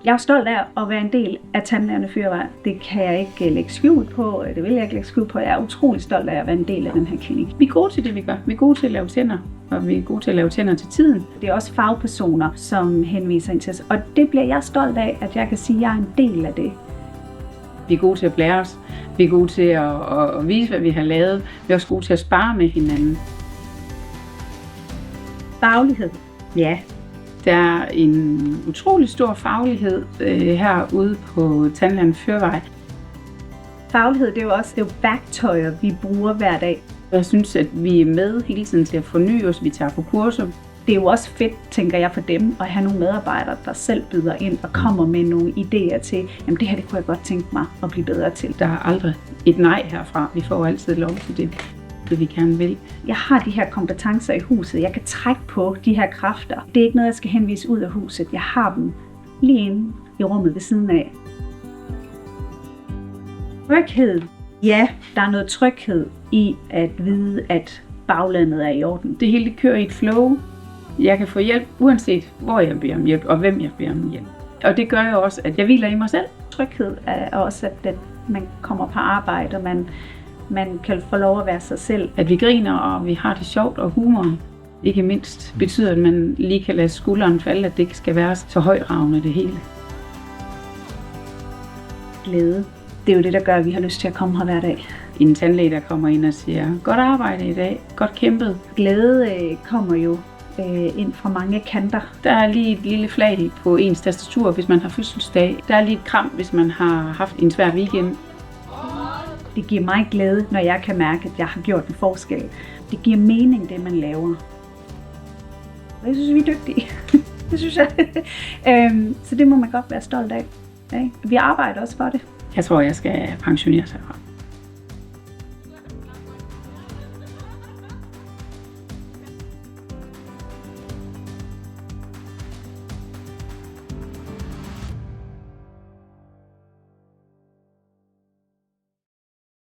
Jeg er stolt af at være en del af Tandlægerne Fyrvej. Det kan jeg ikke lægge skjul på. Det vil jeg ikke lægge skjul på. Jeg er utrolig stolt af at være en del af den her klinik. Vi er gode til det, vi gør. Vi er gode til at lave tænder, og vi er gode til at lave tænder til tiden. Det er også fagpersoner, som henviser ind til os. Og det bliver jeg stolt af, at jeg kan sige, at jeg er en del af det. Vi er gode til at blære os. Vi er gode til at vise, hvad vi har lavet. Vi er også gode til at spare med hinanden. Faglighed. Ja. Der er en utrolig stor faglighed herude på Tandlægerne Fyrvej. Faglighed, det er jo værktøjer, vi bruger hver dag. Jeg synes, at vi er med hele tiden til at forny os. Vi tager på kurser. Det er jo også fedt, tænker jeg, for dem at have nogle medarbejdere, der selv byder ind og kommer med nogle idéer til, jamen det her, det kunne jeg godt tænke mig at blive bedre til. Der er aldrig et nej herfra. Vi får altid lov til det vi gerne vil. Jeg har de her kompetencer i huset. Jeg kan trække på de her kræfter. Det er ikke noget, jeg skal henvise ud af huset. Jeg har dem lige inde i rummet ved siden af. Tryghed. Ja, der er noget tryghed i at vide, at baglandet er i orden. Det hele kører i et flow. Jeg kan få hjælp, uanset hvor jeg beder om hjælp, og hvem jeg beder om hjælp. Og det gør jo også, at jeg hviler i mig selv. Tryghed er også, at man kommer på arbejde, og man kan få lov at være sig selv. At vi griner, og vi har det sjovt, og humoren ikke mindst betyder, at man lige kan lade skulderen falde, at det ikke skal være så højravende det hele. Glæde. Det er jo det, der gør, at vi har lyst til at komme her hver dag. En tandlæge, der kommer ind og siger, godt arbejde i dag, godt kæmpet. Glæde kommer jo ind fra mange kanter. Der er lige et lille flag på ens tastatur, hvis man har fødselsdag. Der er lige et kram, hvis man har haft en svær weekend. Det giver mig glæde, når jeg kan mærke, at jeg har gjort en forskel. Det giver mening, det man laver. Og jeg synes, vi er dygtige. Det synes jeg. Så det må man godt være stolt af. Vi arbejder også for det. Jeg tror, jeg skal pensioneres herfra.